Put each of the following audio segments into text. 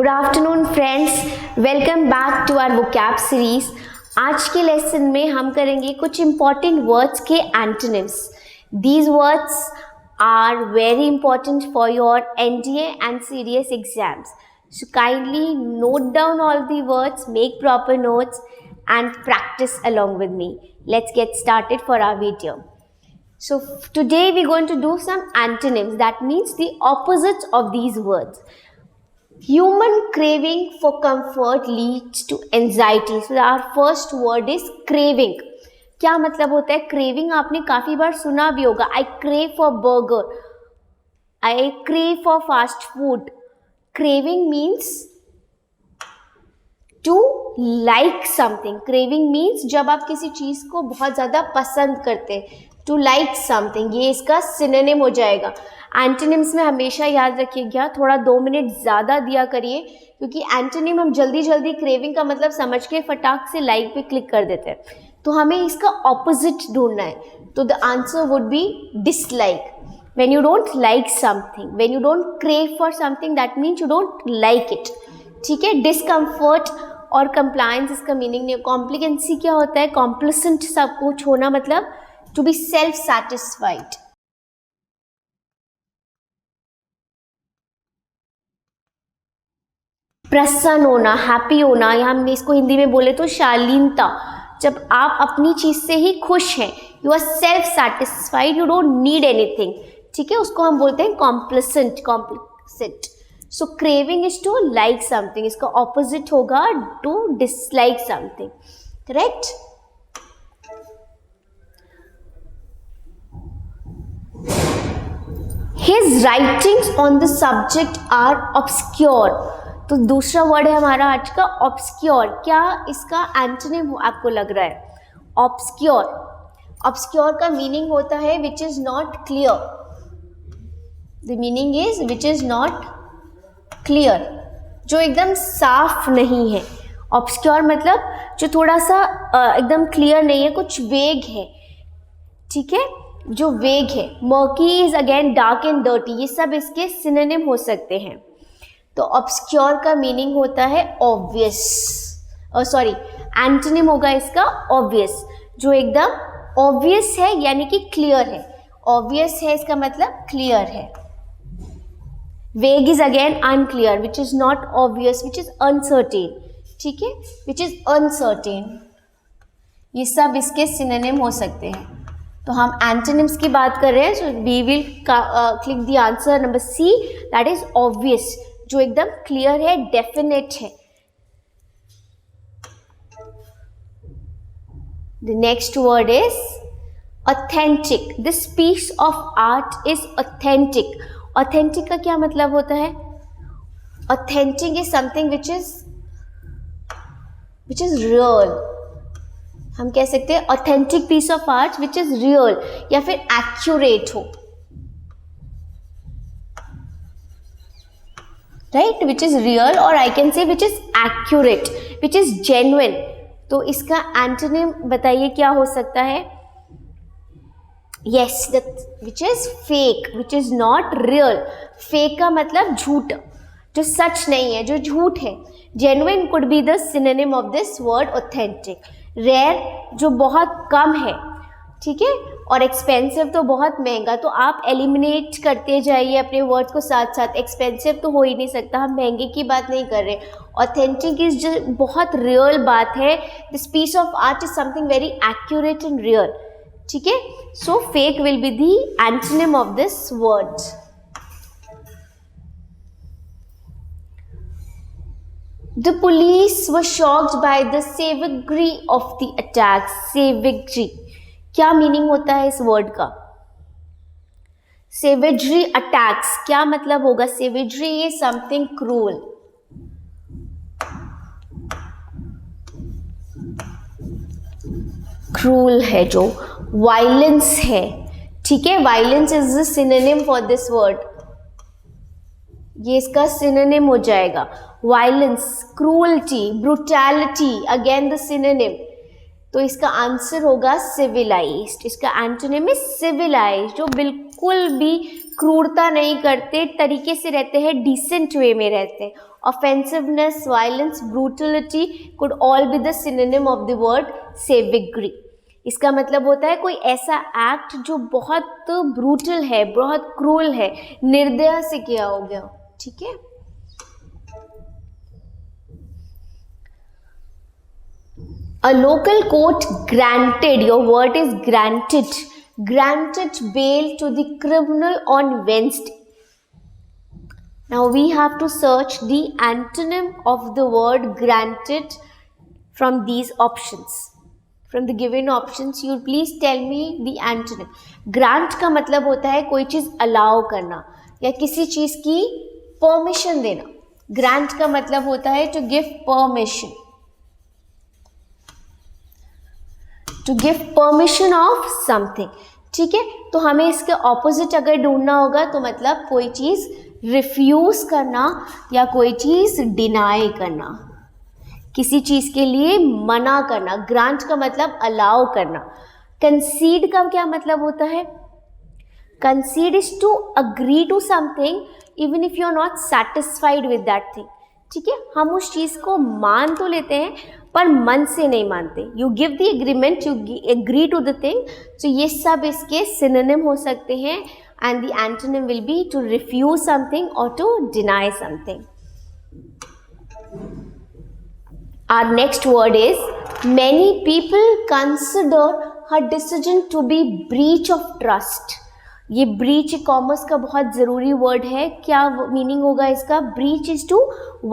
Good afternoon friends, welcome back to our vocab series. आज के lesson में हम करेंगे कुछ इंपॉर्टेंट वर्ड्स के antonyms. These words are very important for your NDA and CDS exams, so kindly note down all the words, make proper notes and practice along with me. Let's get started for our video. So today we're going to do some antonyms, that means the opposites of these words. Human craving for comfort leads to anxiety. So our first word is craving. क्या मतलब होता है craving? आपने काफी बार सुना भी होगा, I crave for burger, I crave for fast food. Craving means to like something. Craving means जब आप किसी चीज को बहुत ज्यादा पसंद करते हैं, टू लाइक समथिंग, ये इसका सिनोनिम हो जाएगा। एंटोनिम्स में हमेशा याद रखिएगा, थोड़ा 2 मिनट ज़्यादा दिया करिए, क्योंकि एंटोनिम हम जल्दी जल्दी क्रेविंग का मतलब समझ के फटाक से लाइक पे क्लिक कर देते हैं, तो हमें इसका ऑपोजिट ढूंढना है। तो the answer would be dislike. When you don't like something, when you don't crave for something, that means you don't like it. ठीक है। डिसकम्फर्ट और कंप्लायंस इसका मीनिंग नहीं। कॉम्प्लिकेंसी क्या होता है? कॉम्प्लिसेंट सब कुछ होना, मतलब टू बी सेल्फ सैटिस्फाइड। प्रसन्न होना, हैप्पी होना, या हम इसको हिंदी में बोले तो शालीनता। जब आप अपनी चीज से ही खुश हैं, you are self satisfied, you don't need anything. ठीक है, उसको हम बोलते हैं complacent. So craving is to like something, इसका ऑपोजिट होगा to dislike something. Correct. His writings on the subject are obscure. तो दूसरा वर्ड है हमारा आज का ऑब्सक्योर। क्या इसका एंटोनिम आपको लग रहा है? ऑब्सक्योर। ऑब्सक्योर का मीनिंग होता है which is not clear. The meaning is which is not clear, जो एकदम साफ नहीं है। ऑब्सक्योर मतलब जो थोड़ा सा एकदम क्लियर नहीं है, कुछ वेग है। ठीक है, जो वेग है। Murky is again dark and dirty, ये सब इसके सिनोनिम हो सकते हैं। तो ऑब्सक्योर का मीनिंग होता है ऑब्वियस, सॉरी एंटोनिम होगा इसका ऑब्वियस, जो एकदम ऑब्वियस है यानी कि क्लियर है। ऑब्वियस है इसका मतलब क्लियर है। वेग is again unclear, which is not obvious, which is uncertain. ठीक है, विच इज अनसर्टेन, ये सब इसके सिनोनिम हो सकते हैं। तो हम एंटोनिम्स की बात कर रहे हैं, so we will click the answer number C, that is obvious, जो एकदम क्लियर है, डेफिनेट है। The next word is authentic. This piece of art is authentic. Authentic का क्या मतलब होता है? Authentic is something which is real. हम कह सकते हैं authentic piece of art which is real, या फिर एक्यूरेट हो। राइट, विच इज रियल, और I can say which is accurate, which is genuine. तो इसका एंटोनिम बताइए क्या हो सकता है? Yes, which is fake, which is not real. Fake का मतलब झूठ, जो सच नहीं है, जो झूठ है। Genuine could be the synonym of this word authentic. Rare, जो बहुत कम है। ठीक है, और एक्सपेंसिव तो बहुत महंगा। तो आप एलिमिनेट करते जाइए अपने वर्ड को साथ साथ। एक्सपेंसिव तो हो ही नहीं सकता, हम महंगे की बात नहीं कर रहे। ऑथेंटिक इज जो बहुत रियल बात है। This piece of art is something very accurate and real. ठीक है, so fake will be the antonym of this word. The police were shocked by the savagery of the attack. Savagery, क्या meaning होता है इस word का? Savagery attacks, क्या मतलब होगा? Savagery is something cruel. Cruel है, जो वायलेंस है। ठीक है, violence is the synonym for this word. ये इसका सिनोनिम हो जाएगा। Violence, cruelty, brutality, again the synonym. तो इसका आंसर होगा सिविलाइज्ड। इसका एंटोनिम है सिविलाइज्ड, जो बिल्कुल भी क्रूरता नहीं करते, तरीके से रहते हैं, डिसेंट वे में रहते हैं। Offensiveness, violence, brutality could all be the synonym of the word savagery. इसका मतलब होता है कोई ऐसा एक्ट जो बहुत ब्रूटल है, बहुत क्रूअल है, निर्दया से किया हो गया. ठीक है. A local court granted, your word is granted bail to the criminal on Wednesday. Now we have to search the antonym of the word granted from these options. From the given options, you please tell me the antonym. Grant का मतलब होता है कोई चीज़ allow करना या किसी चीज़ की permission देना. Grant का मतलब होता है to give permission. To give permission of something. ठीक है. तो हमें इसके ऑपोजिट अगर ढूंढना होगा तो मतलब कोई चीज़ रिफ्यूज़ करना या कोई चीज़ डिनाई करना, किसी चीज़ के लिए मना करना. ग्रांट का मतलब अलाउ करना. कंसीड का क्या मतलब होता है? Concede is to agree to something even if you are not satisfied with that thing. ठीक है. हम उस चीज़ को मान तो लेते हैं पर मन से नहीं मानते. You give the agreement, you agree to the thing. तो ये सब इसके सिनोनिम हो सकते हैं. And the antonym will be to refuse something और to deny something. Our next word is many people consider her decision to be breach of trust. ये breach commerce का बहुत ज़रूरी वर्ड है. क्या मीनिंग होगा इसका? breach is to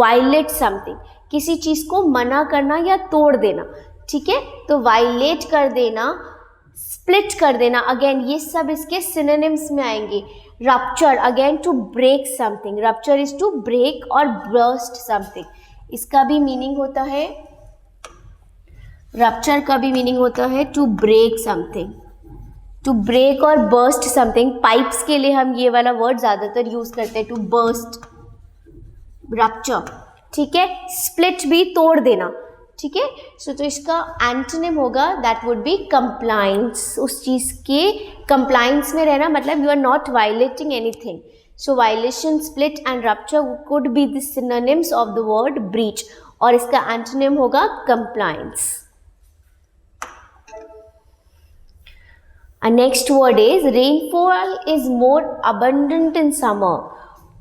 violate something, किसी चीज़ को मना करना या तोड़ देना. ठीक है. तो वायलेट कर देना, स्प्लिट कर देना, अगेन ये सब इसके सिनोनिम्स में आएंगे. Rupture, again to break something. Rupture is to break or burst something. इसका भी मीनिंग होता है, रप्चर का भी मीनिंग होता है to break something, to break or burst something. Pipes के लिए हम ये वाला वर्ड ज़्यादातर यूज़ करते हैं, टू बर्स्ट, रप्चर. ठीक है. स्प्लिट भी तोड़ देना. ठीक है. सो तो इसका एंटोनिम होगा दैट वुड बी कंप्लायंस. उस चीज़ के कंप्लायंस में रहना मतलब you are not violating anything. So violation, split and rupture could be the synonyms of the word breach और इसका antonym होगा compliance. Our next word is rainfall is more abundant in summer.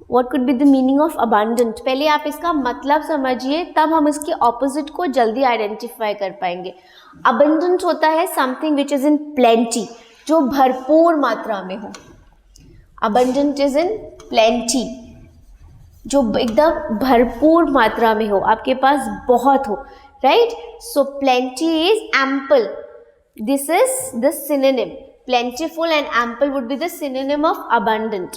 What could be the meaning of abundant? पहले आप इसका मतलब समझिए तब हम इसके opposite को जल्दी identify कर पाएंगे. Abundant होता है something which is in plenty, जो भरपूर मात्रा में हो. Abundant is in plenty, जो एकदम भरपूर मात्रा में हो, आपके पास बहुत हो. Right. So plenty is ample. This is the synonym. Plentiful and ample would be the synonym of abundant.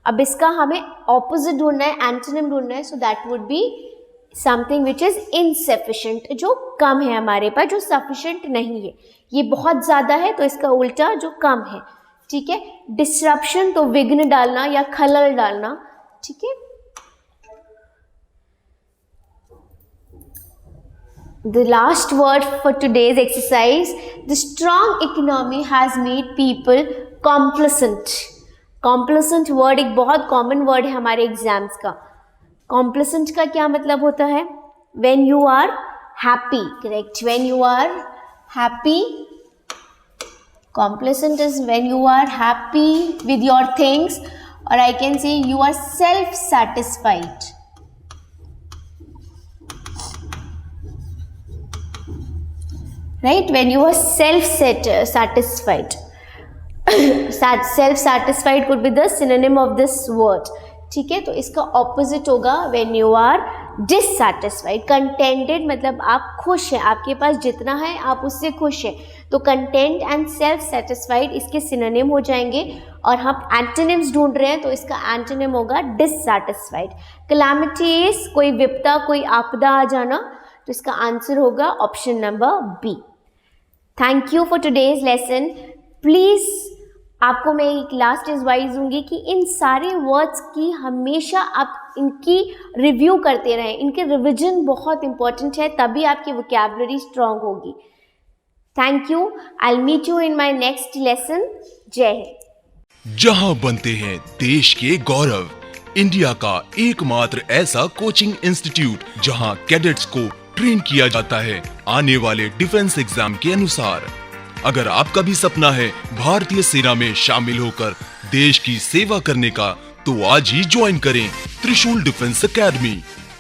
अब इसका हमें opposite ढूंढना है, antonym ढूंढना है. So that would be something which is insufficient, जो कम है हमारे पास, जो sufficient नहीं है. ये बहुत ज़्यादा है तो इसका उल्टा जो कम है. ठीक है. डिसरप्शन तो विघ्न डालना या खलल डालना. ठीक है. The last word for today's exercise, the strong economy has made people complacent. Complacent word एक बहुत कॉमन वर्ड है हमारे एग्जाम्स का. Complacent का क्या मतलब होता है? When you are happy, correct? When you are happy. Complacent is when you are happy with your things, or I can say you are self-satisfied. Right? When you are self-satisfied. Self-satisfied could be the synonym of this word. ठीक है. तो इसका opposite होगा when you are dissatisfied. Contented मतलब आप खुश हैं, आपके पास जितना है आप उससे खुश हैं. तो कंटेंट एंड सेल्फ सेटिस्फाइड इसके सिनोनिम हो जाएंगे. और हम एंटोनिम्स ढूंढ रहे हैं तो इसका एंटोनिम होगा डिससैटिस्फाइड. कैलामिटी इज कोई विपदा, कोई आपदा आ जाना. तो इसका आंसर होगा option number B. Thank you for today's lesson. Please आपको मैं एक लास्ट एडवाइस दूंगी कि इन सारे वर्ड्स की हमेशा आप इनकी रिव्यू करते रहें. इनके रिविजन बहुत इंपॉर्टेंट है, तभी आपकी वोकैबुलरी स्ट्रांग होगी. Thank you. I'll meet you in my next lesson. जय हिंद. जहां बनते हैं देश के गौरव, इंडिया का एकमात्र ऐसा कोचिंग इंस्टीट्यूट जहां कैडेट्स को ट्रेन किया जाता है आने वाले डिफेंस एग्जाम के अनुसार। अगर आपका भी सपना है भारतीय सेना में शामिल होकर देश की सेवा करने का, तो आज ही ज्वाइन करें त्रिशूल डिफेंस एकेडमी।